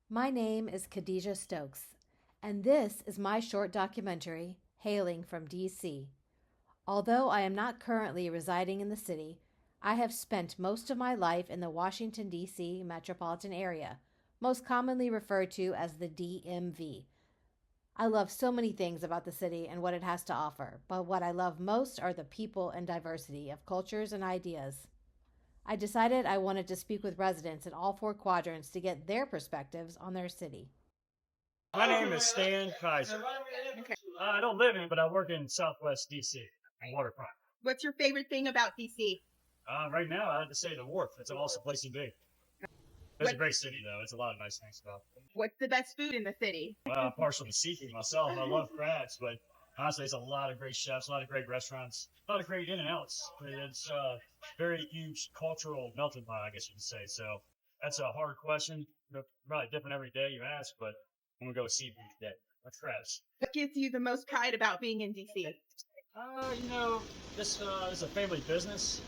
My name is Khadijah Stokes, and this is my short documentary, Hailing from DC. Although I am not currently residing in the city, I have spent most of my life in the Washington, D.C. metropolitan area, most commonly referred to as the DMV. I love so many things about the city and what it has to offer, but what I love most are the people and diversity of cultures and ideas. I decided I wanted to speak with residents in all four quadrants to get their perspectives on their city. My name is Stan Kaiser. Okay. I don't live in, but I work in Southwest DC, on waterfront. What's your favorite thing about DC? Right now, I have to say the wharf. It's an awesome place to be. It's a great city, though. It's a lot of nice things about it. What's the best food in the city? I'm partial to seafood myself. I love crabs, but honestly, it's a lot of great chefs, a lot of great restaurants, a lot of great in and outs. It's a very huge cultural melting pot, I guess you could say. So that's a hard question. Probably different every day you ask, but I'm going to go with seafood today. That's crabs. What gives you the most pride about being in DC? This is a family business.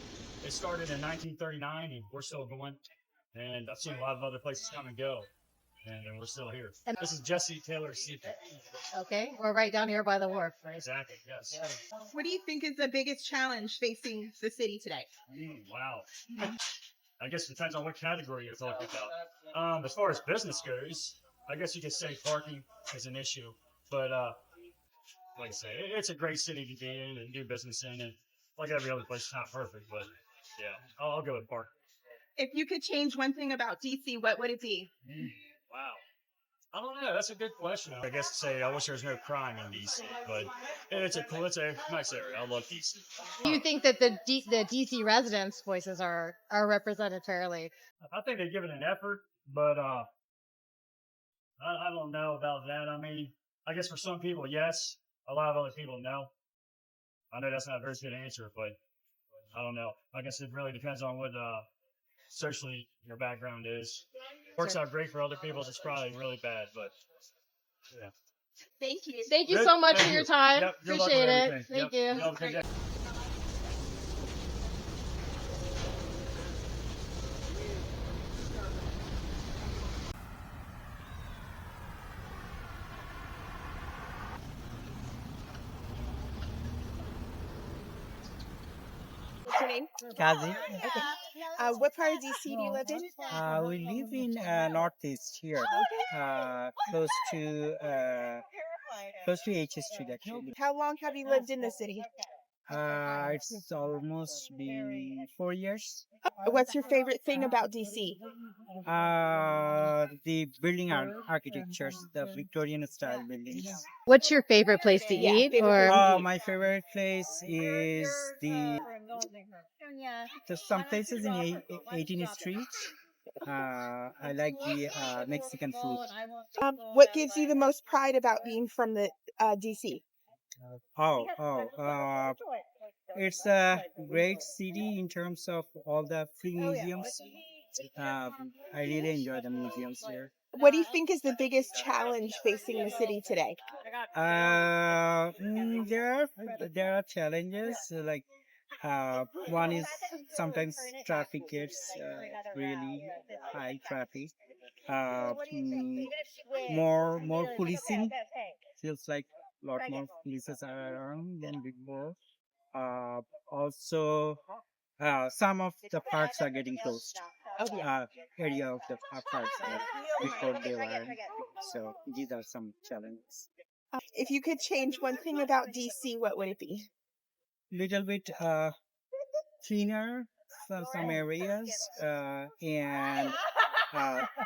It started in 1939, and we're still going. And I've seen a lot of other places come and go, and we're still here. And This is Jesse Taylor Seafood. okay, we're right down here by the wharf, right? Exactly, yes. What do you think is the biggest challenge facing the city today? Wow. I guess it depends on what category you're talking about. As far as business goes, I guess you could say parking is an issue. But like I say, it's a great city to be in and do business in. And like every other place, it's not perfect, but yeah, I'll go with parking. If you could change one thing about DC, what would it be? Wow. I don't know. That's a good question. I guess to say I wish there was no crime in DC, but it's a nice area. I love DC. Do you think that the DC residents' voices are represented fairly? I think they give it an effort, but I don't know about that. I mean, I guess for some people, yes. A lot of other people, no. I know that's not a very good answer, but I don't know. I guess it really depends on what socially your background is. Works out great for other people. It's probably really bad, but yeah. Thank you. Thank you Good. so much Thank for your you. time. Yep, good luck with Appreciate it. everything. Thank Yep. you. Have a good day. What's your name? Kazi. What part of DC do you live in? We live in northeast here, close to HS Street actually. How long have you lived in the city? It's almost been 4 years. What's your favorite thing about DC? The building architectures, the Victorian style buildings. What's your favorite place to Yeah, eat? favorite Or My favorite place is some places in 18th Street. I like the Mexican food. What gives you the most pride about being from the DC? It's a great city in terms of all the free museums. I really enjoy the museums here. What do you think is the biggest challenge facing the city today? There are challenges like one is sometimes traffic gets really high traffic. More policing feels like a lot more polices are around than before. Also, some of the parks are getting closed. Area of the parks before they were. So these are some challenges. If you could change one thing about DC, what would it be? Little bit cleaner some areas, and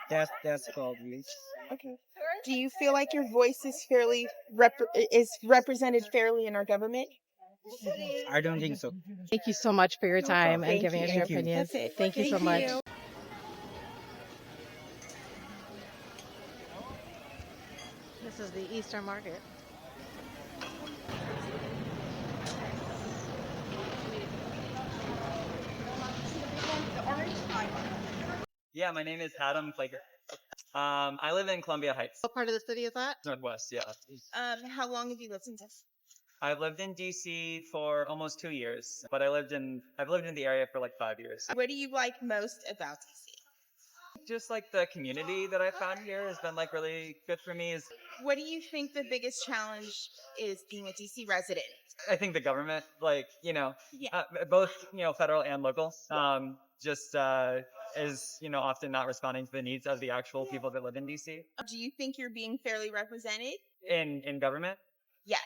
that's probably. Okay. Do you feel like your voice is represented fairly in our government? I don't think so. thank you so much for your time and Thank giving us you. your Thank you. opinions. That's it. Thank you so much. This is the Eastern Market. Yeah, my name is Adam Flaker. I live in Columbia Heights, What part of the city is that? Northwest. Yeah, How long have you lived in this? I've lived in DC for almost 2 years, but I've lived in the area for like 5 years. What do you like most about DC? just like the community that I found here has been like really good for me. Is What do you think the biggest challenge is being a DC resident? I think the government, like, Yeah. both, federal and local, just is, often not responding to the needs of the actual people that live in DC. Do you think you're being fairly represented? In government? Yes.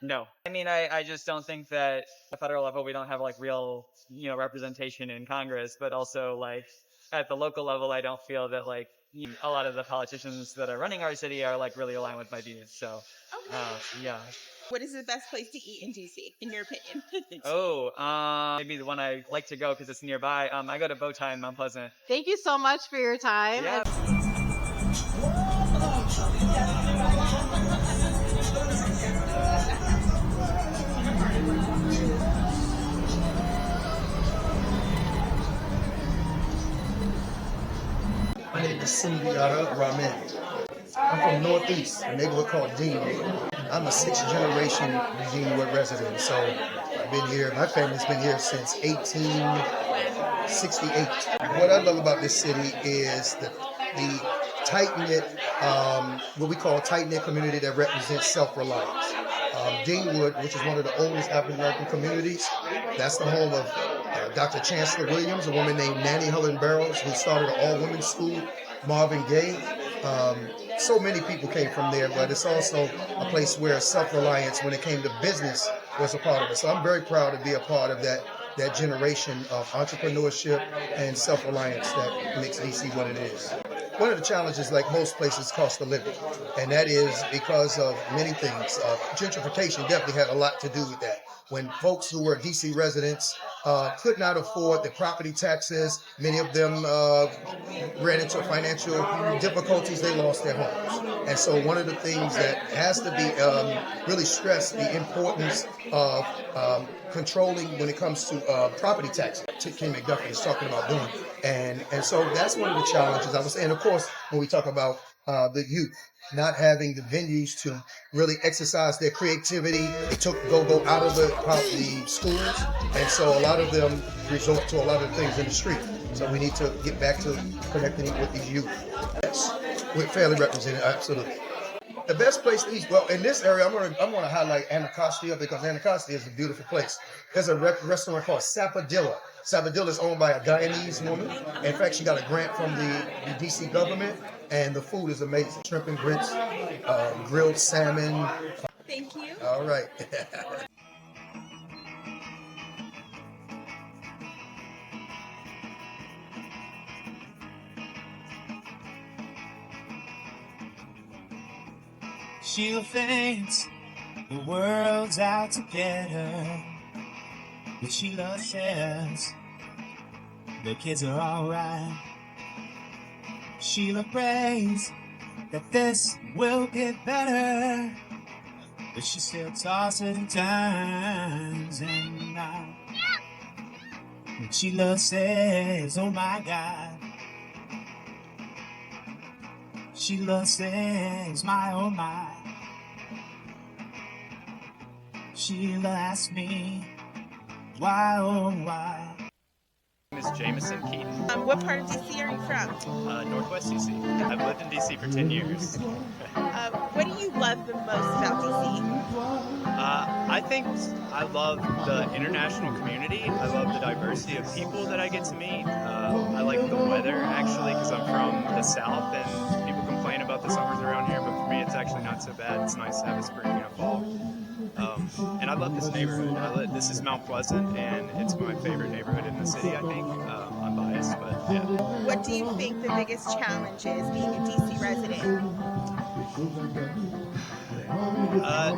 No. I mean, I just don't think that at the federal level we don't have like real, representation in Congress, but also like at the local level, I don't feel that like a lot of the politicians that are running our city are like really aligned with my views. So, yeah. What is the best place to eat in DC, in your opinion? Maybe the one I like to go because it's nearby. I go to Bowtie in Mount Pleasant. Thank you so much for your time. Yeah. My name is Sundiata Ramen. I'm from Northeast, a neighborhood called Deanwood. I'm a sixth generation Deanwood resident, so I've been here, my family's been here since 1868. What I love about this city is the tight-knit, what we call a tight-knit community that represents self-reliance. Deanwood, which is one of the oldest African-American communities, that's the home of Dr. Chancellor Williams, a woman named Nanny Helen Barrows, who started an all-women's school, Marvin Gaye. So many people came from there, but it's also a place where self-reliance, when it came to business, was a part of it. So I'm very proud to be a part of that generation of entrepreneurship and self-reliance that makes DC what it is. One of the challenges, like most places, cost of living, and that is because of many things. Gentrification definitely had a lot to do with that. When folks who were DC residents could not afford the property taxes, many of them ran into financial difficulties, they lost their homes. And so one of the things that has to be really stressed, the importance of controlling when it comes to property taxes. Kim McDuffie is talking about doing. And so that's one of the challenges I was saying. Of course, when we talk about the youth, not having the venues to really exercise their creativity. They took go-go out of the schools, and so a lot of them resort to a lot of things in the street. So we need to get back to connecting with these youth. Yes, we're fairly represented, absolutely. The best place to eat, well, in this area, I'm gonna highlight Anacostia because Anacostia is a beautiful place. There's a restaurant called Sappadilla. Sappadilla is owned by a Guyanese woman. In fact, she got a grant from the DC government, and the food is amazing. Shrimp and grits, grilled salmon. Thank you. All right. She'll thinks the world's out to get her, but Sheila says the kids are alright. Sheila prays that this will get better, but she still tosses and turns in and out. And Sheila says, oh my God. Sheila says, my oh my. Sheila asks me, why oh why? My name is Jameson Keaton. What part of DC are you from? Northwest DC. I've lived in DC for 10 years. What do you love the most about DC? I think I love the international community. I love the diversity of people that I get to meet. I like the weather, actually, because I'm from the South, and people complain about the summers around here, but for me it's actually not so bad. It's nice to have a spring and a fall. And I love this neighborhood. This is Mount Pleasant, and it's my favorite neighborhood in the city, I think. I'm biased, but yeah. What do you think the biggest challenge is being a DC resident?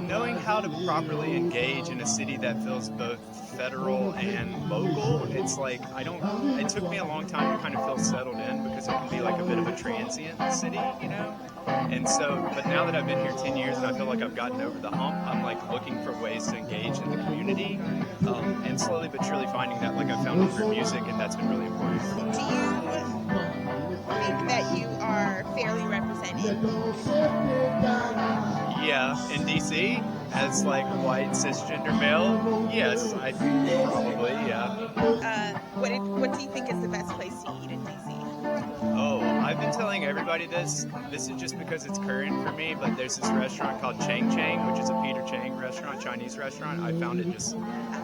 Knowing how to properly engage in a city that feels both federal and local, it's like it took me a long time to kind of feel settled in because it can be like a bit of a transient city, you know? And so, but now that I've been here 10 years and I feel like I've gotten over the hump, I'm like looking for ways to engage in the community, and slowly but surely finding that like I found it through music, and that's been really important. Do you think that you are fairly represented? Yeah, in DC, as like white cisgender male, yes, I probably, yeah. What do you think is the best place to eat in DC? Oh, I've been telling everybody this. This is just because it's current for me, but there's this restaurant called Chang Chang, which is a Peter Chang restaurant, Chinese restaurant. I found it just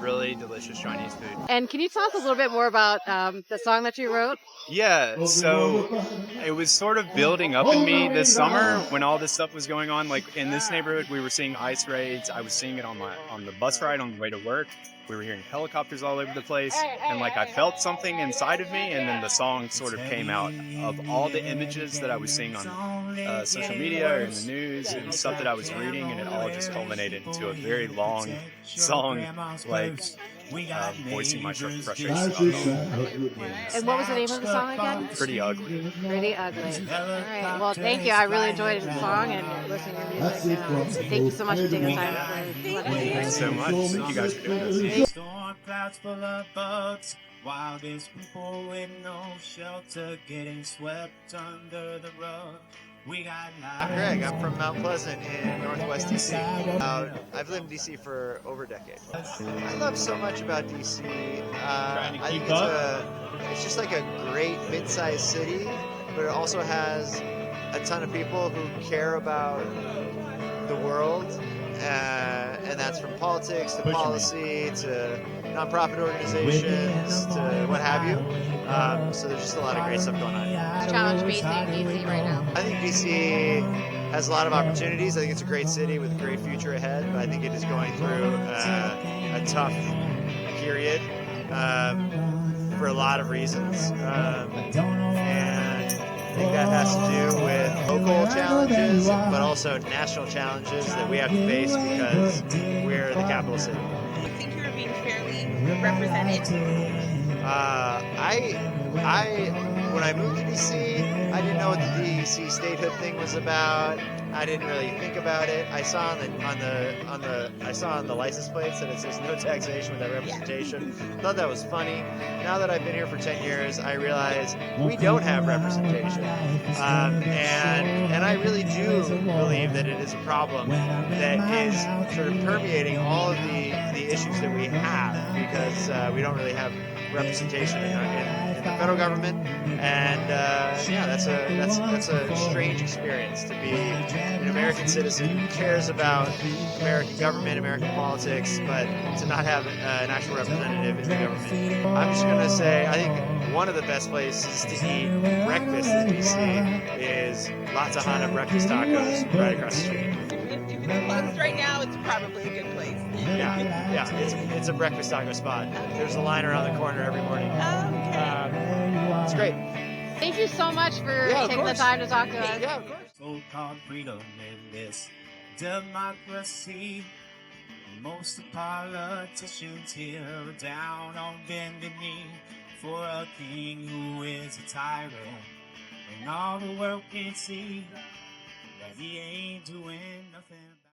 really delicious Chinese food. And can you tell us a little bit more about the song that you wrote? Yeah, so it was sort of building up in me this summer when all this stuff was going on. Like in this neighborhood, we were seeing ice raids. I was seeing it on the bus ride on the way to work. We were hearing helicopters all over the place, and like I felt something inside of me, and then the song sort of came out of all the images that I was seeing on social media or in the news and stuff that I was reading, and it all just culminated into a very long song, like voicing my frustration. And what was the name of the song again? Pretty Ugly. Pretty Ugly. All right. Well, thank you. I really enjoyed the song and listening to your music. Thank you so much for taking the time. Thanks so much. Thank you guys for doing this. Storm clouds full of bugs, while there's people with no shelter getting swept under the rug. We got I'm Greg. I'm from Mount Pleasant in Northwest DC. I've lived in DC for over a decade. I love so much about DC. I think it's just like a great mid-sized city, but it also has a ton of people who care about the world, and that's from politics to policy to nonprofit organizations to what have you. So there's just a lot of great stuff going on. Challenge facing DC right now. I think DC has a lot of opportunities. I think it's a great city with a great future ahead, but I think it is going through a tough period for a lot of reasons. And I think that has to do with local challenges, but also national challenges that we have to face because we're the capital city. I think you're being fairly represented. When I moved to DC, I didn't know what the DC statehood thing was about. I didn't really think about it. I saw on the license plates that it says no taxation without representation. I thought that was funny. Now that I've been here for 10 years, I realize we don't have representation, and I really do believe that it is a problem that is sort of permeating all of the issues that we have because we don't really have representation in the federal government, and that's a strange experience to be an American citizen who cares about American government, American politics, but to not have an actual representative in the government. I'm just gonna say I think one of the best places to eat breakfast in DC is Lots of Hana breakfast tacos right across the street. If you're closed right now, it's probably a good place. Yeah, it's a breakfast taco spot. There's a line around the corner every morning. It's great. Thank you so much for taking the time to talk to us. Yeah, of course. so-called freedom in this democracy. Most of politicians here are down on bended knee for a king who is a tyrant, and all the world can see that he ain't doing nothing.